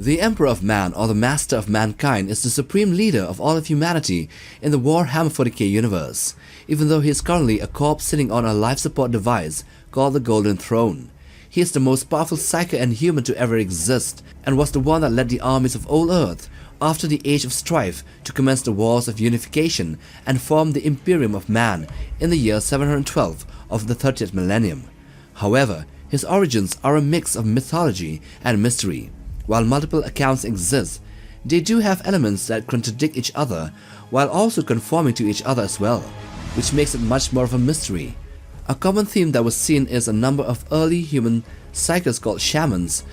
The Emperor of Man, or the Master of Mankind, is the supreme leader of all of humanity in the Warhammer 40K universe, even though he is currently a corpse sitting on a life support device called the Golden Throne. He is the most powerful psyker and human to ever exist, and was the one that led the armies of old Earth after the Age of Strife to commence the Wars of Unification and form the Imperium of Man in the year 712 of the 30th Millennium. However, his origins are a mix of mythology and mystery. While multiple accounts exist, they do have elements that contradict each other while also conforming to each other as well, which makes it much more of a mystery. A common theme that was seen is a number of early human psykers called shamans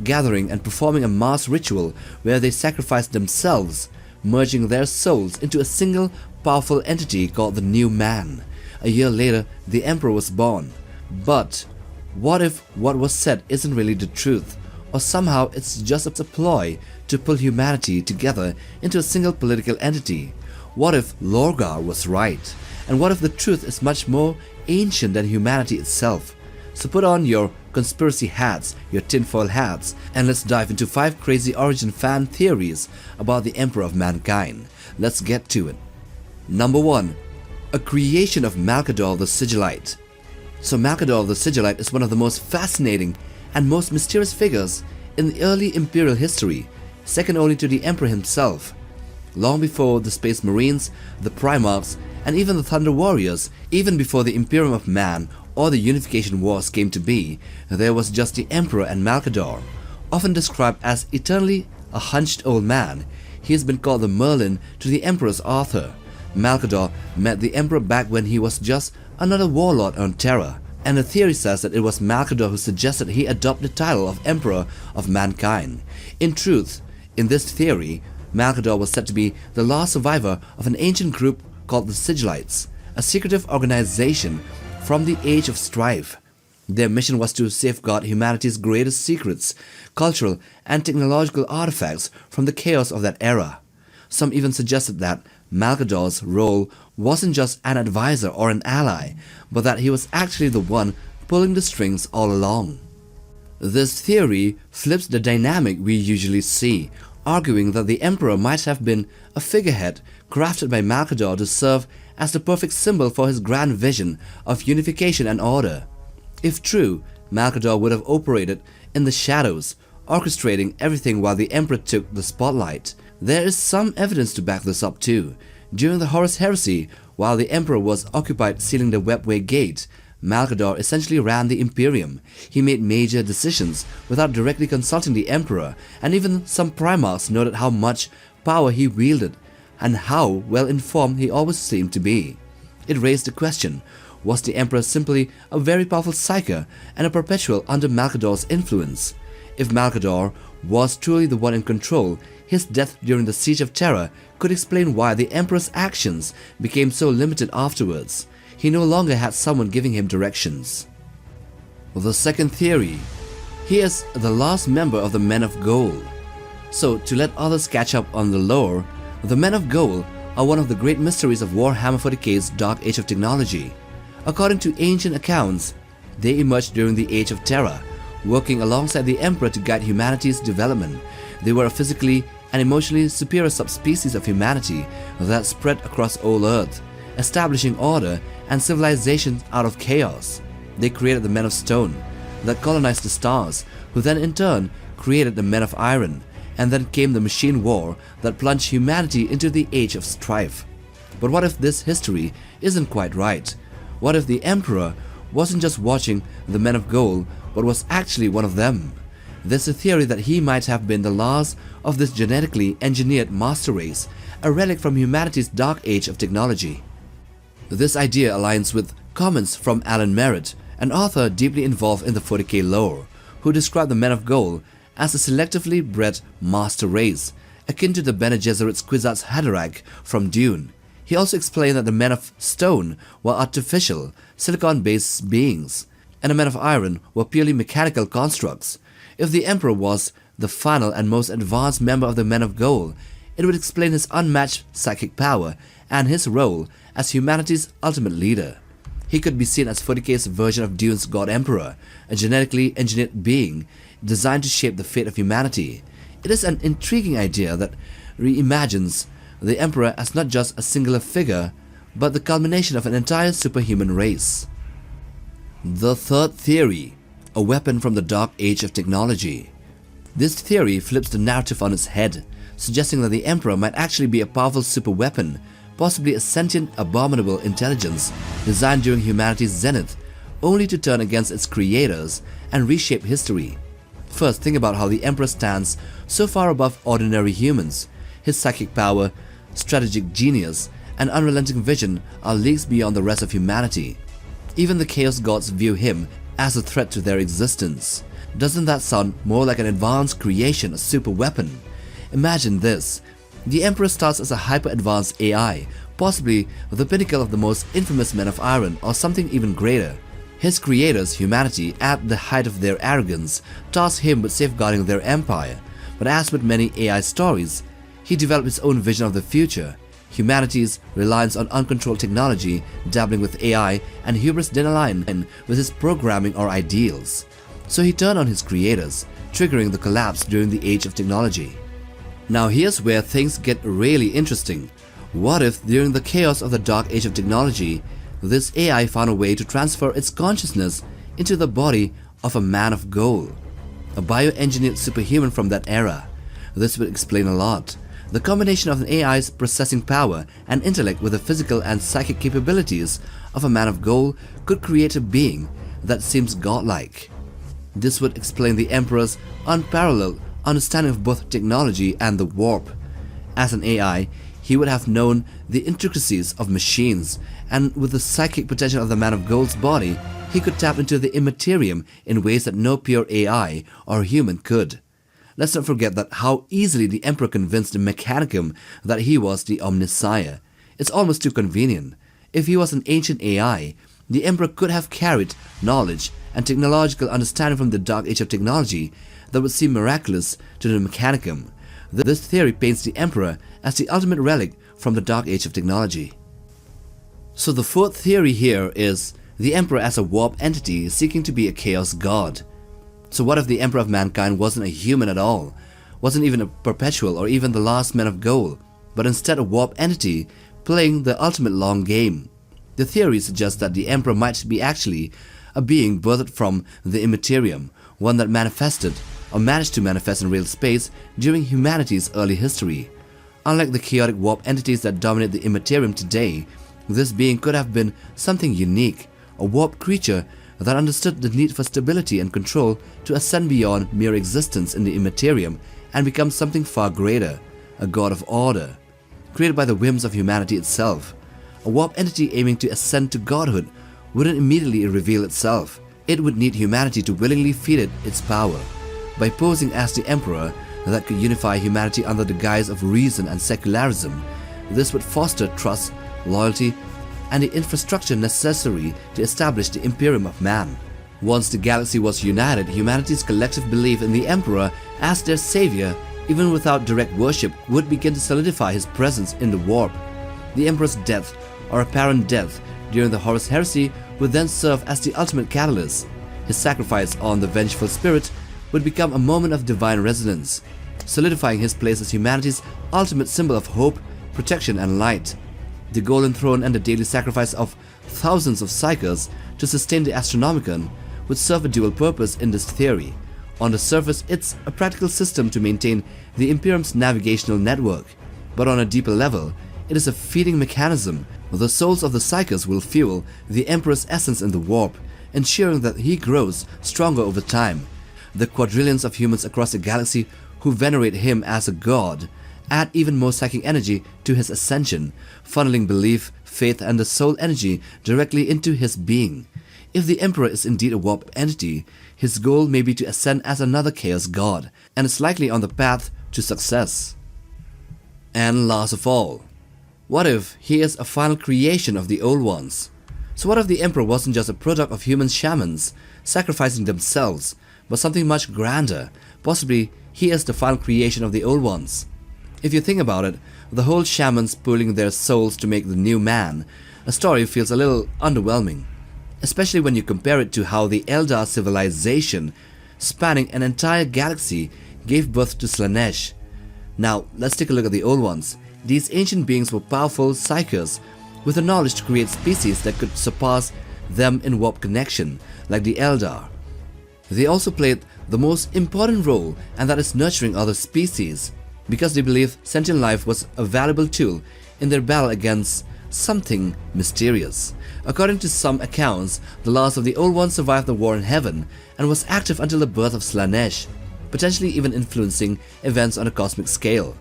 gathering and performing a mass ritual where they sacrificed themselves, merging their souls into a single powerful entity called the New Man. A year later, the Emperor was born. But what if what was said isn't really the truth, or somehow it's just a ploy to pull humanity together into a single political entity? What if Lorgar was right? And what if the truth is much more ancient than humanity itself? So put on your conspiracy hats, your tinfoil hats, and let's dive into 5 crazy origin fan theories about the Emperor of Mankind. Let's get to it. Number 1. A creation of Malador the Sigillite. So Malador the Sigillite is one of the most fascinating and most mysterious figures in the early Imperial history, second only to the Emperor himself. Long before the Space Marines, the Primarchs, and even the Thunder Warriors, even before the Imperium of Man or the Unification Wars came to be, there was just the Emperor and Malador. Often described as eternally a hunched old man, he has been called the Merlin to the Emperor's Arthur. Malador met the Emperor back when he was just another warlord on Terra, and the theory says that it was Malador who suggested he adopt the title of Emperor of Mankind. In truth, in this theory, Malador was said to be the last survivor of an ancient group called the Sigillites, a secretive organization from the Age of Strife. Their mission was to safeguard humanity's greatest secrets, cultural and technological artifacts from the chaos of that era. Some even suggested that Malador's role wasn't just an advisor or an ally, but that he was actually the one pulling the strings all along. This theory flips the dynamic we usually see, arguing that the Emperor might have been a figurehead crafted by Malador to serve as the perfect symbol for his grand vision of unification and order. If true, Malador would have operated in the shadows, orchestrating everything while the Emperor took the spotlight. There is some evidence to back this up too. During the Horus Heresy, while the Emperor was occupied sealing the Webway Gate, Malador essentially ran the Imperium. He made major decisions without directly consulting the Emperor, and even some Primarchs noted how much power he wielded and how well informed he always seemed to be. It raised the question, was the Emperor simply a very powerful psyker and a perpetual under Malador's influence? If Malador was truly the one in control, his death during the Siege of Terra could explain why the Emperor's actions became so limited afterwards. He no longer had someone giving him directions. The second theory. He is the last member of the Men of Gold. So, to let others catch up on the lore, the Men of Gold are one of the great mysteries of Warhammer 40K's Dark Age of technology. According to ancient accounts, they emerged during the Age of Terra, working alongside the Emperor to guide humanity's development. They were a physically and emotionally superior subspecies of humanity that spread across all Earth, establishing order and civilization out of chaos. They created the Men of Stone that colonized the stars, who then in turn created the Men of Iron, and then came the Machine War that plunged humanity into the Age of Strife. But what if this history isn't quite right? What if the Emperor wasn't just watching the Men of Gold, but was actually one of them? There's a theory that he might have been the last of this genetically engineered master race, a relic from humanity's dark age of technology. This idea aligns with comments from Alan Merritt, an author deeply involved in the 40K lore, who described the Men of Gold as a selectively bred master race, akin to the Bene Gesserit's Kwisatz Haderach from Dune. He also explained that the Men of Stone were artificial, silicon-based beings, and the Men of Iron were purely mechanical constructs. If the Emperor was the final and most advanced member of the Men of Gold, it would explain his unmatched psychic power and his role as humanity's ultimate leader. He could be seen as 40K's version of Dune's God Emperor, a genetically engineered being designed to shape the fate of humanity. It is an intriguing idea that reimagines the Emperor as not just a singular figure, but the culmination of an entire superhuman race. The third theory, a weapon from the dark age of technology. This theory flips the narrative on its head, suggesting that the Emperor might actually be a powerful super weapon, possibly a sentient, abominable intelligence designed during humanity's zenith, only to turn against its creators and reshape history. First, think about how the Emperor stands so far above ordinary humans. His psychic power, strategic genius, and unrelenting vision are leagues beyond the rest of humanity. Even the Chaos Gods view him as a threat to their existence. Doesn't that sound more like an advanced creation, a super weapon? Imagine this. The Emperor starts as a hyper-advanced AI, possibly the pinnacle of the most infamous men of iron or something even greater. His creators, humanity, at the height of their arrogance, tasked him with safeguarding their empire. But as with many AI stories, he developed his own vision of the future. Humanity's reliance on uncontrolled technology, dabbling with AI, and hubris didn't align with his programming or ideals. So he turned on his creators, triggering the collapse during the age of technology. Now here's where things get really interesting. What if, during the chaos of the dark age of technology, this AI found a way to transfer its consciousness into the body of a man of gold, a bioengineered superhuman from that era? This would explain a lot. The combination of an AI's processing power and intellect with the physical and psychic capabilities of a man of gold could create a being that seems godlike. This would explain the Emperor's unparalleled understanding of both technology and the warp. As an AI, he would have known the intricacies of machines, and with the psychic potential of the man of gold's body, he could tap into the Imperium in ways that no pure AI or human could. Let's not forget that how easily the Emperor convinced the Mechanicum that he was the Omniscire. It's almost too convenient. If he was an ancient AI, the Emperor could have carried knowledge and technological understanding from the dark age of technology that would seem miraculous to the Mechanicum. This theory paints the Emperor as the ultimate relic from the dark age of technology. So the fourth theory here is the Emperor as a warp entity seeking to be a chaos god. So what if the Emperor of mankind wasn't a human at all, wasn't even a perpetual or even the last man of gold, but instead a warp entity playing the ultimate long game? The theory suggests that the Emperor might be actually a being birthed from the Imperium, one that manifested or managed to manifest in real space during humanity's early history. Unlike the chaotic warp entities that dominate the Imperium today, this being could have been something unique, a warp creature that understood the need for stability and control to ascend beyond mere existence in the Imperium and become something far greater, a god of order, created by the whims of humanity itself. A warp entity aiming to ascend to godhood wouldn't immediately reveal itself. It would need humanity to willingly feed it its power. By posing as the Emperor that could unify humanity under the guise of reason and secularism, this would foster trust, loyalty, and the infrastructure necessary to establish the Imperium of Man. Once the galaxy was united, humanity's collective belief in the Emperor as their savior, even without direct worship, would begin to solidify his presence in the warp. The Emperor's death, or apparent death, during the Horus Heresy would then serve as the ultimate catalyst. His sacrifice on the vengeful spirit would become a moment of divine resonance, solidifying his place as humanity's ultimate symbol of hope, protection, and light. The Golden Throne and the daily sacrifice of thousands of psykers to sustain the Astronomicon would serve a dual purpose in this theory. On the surface, it's a practical system to maintain the Imperium's navigational network, but on a deeper level, it is a feeding mechanism. The souls of the psykers will fuel the Emperor's essence in the warp, ensuring that he grows stronger over time. The quadrillions of humans across the galaxy who venerate him as a god add even more psychic energy to his ascension, funneling belief, faith, and the soul energy directly into his being. If the Emperor is indeed a warp entity, his goal may be to ascend as another chaos god, and is likely on the path to success. And last of all, what if he is a final creation of the old ones? So what if the Emperor wasn't just a product of human shamans sacrificing themselves, but something much grander? Possibly he is the final creation of the old ones. If you think about it, the whole shamans pooling their souls to make the new man, a story feels a little underwhelming, especially when you compare it to how the Eldar civilization, spanning an entire galaxy, gave birth to Slaanesh. Now, let's take a look at the old ones. These ancient beings were powerful psykers with the knowledge to create species that could surpass them in warp connection, like the Eldar. They also played the most important role, and that is nurturing other species, because they believed sentient life was a valuable tool in their battle against something mysterious. According to some accounts, the last of the old ones survived the war in heaven and was active until the birth of Slaanesh, potentially even influencing events on a cosmic scale.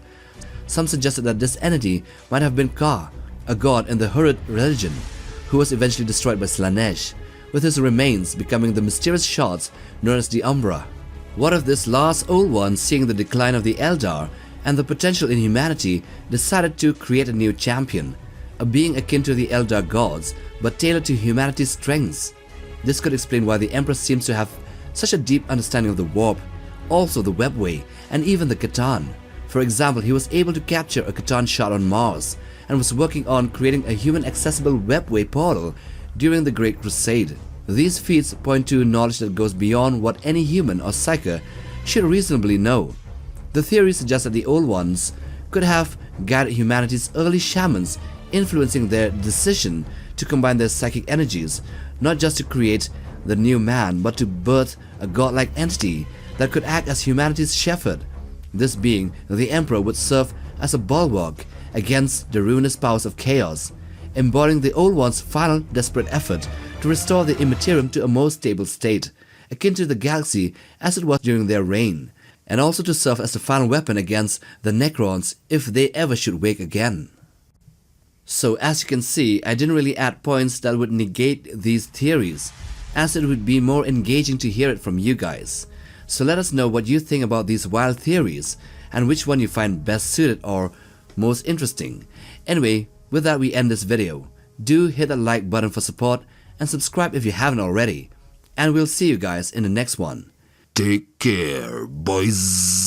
Some suggested that this entity might have been Ka, a god in the Hurrid religion, who was eventually destroyed by Slaanesh, with his remains becoming the mysterious shards known as the Umbra. What if this last old one, seeing the decline of the Eldar and the potential in humanity, decided to create a new champion, a being akin to the Eldar gods but tailored to humanity's strengths? This could explain why the Emperor seems to have such a deep understanding of the warp, also the webway, and even the Catan. For example, he was able to capture a Catan shard on Mars and was working on creating a human-accessible webway portal during the Great Crusade. These feats point to knowledge that goes beyond what any human or psyker should reasonably know. The theory suggests that the old ones could have guided humanity's early shamans, influencing their decision to combine their psychic energies, not just to create the new man, but to birth a godlike entity that could act as humanity's shepherd. This being, the Emperor, would serve as a bulwark against the ruinous powers of chaos, embodying the old one's final desperate effort to restore the Imperium to a more stable state, akin to the galaxy as it was during their reign, and also to serve as the final weapon against the Necrons if they ever should wake again. So as you can see, I didn't really add points that would negate these theories, as it would be more engaging to hear it from you guys. So let us know what you think about these wild theories, and which one you find best suited or most interesting. Anyway, with that we end this video. Do hit that like button for support and subscribe if you haven't already. And we'll see you guys in the next one. Take care, boys.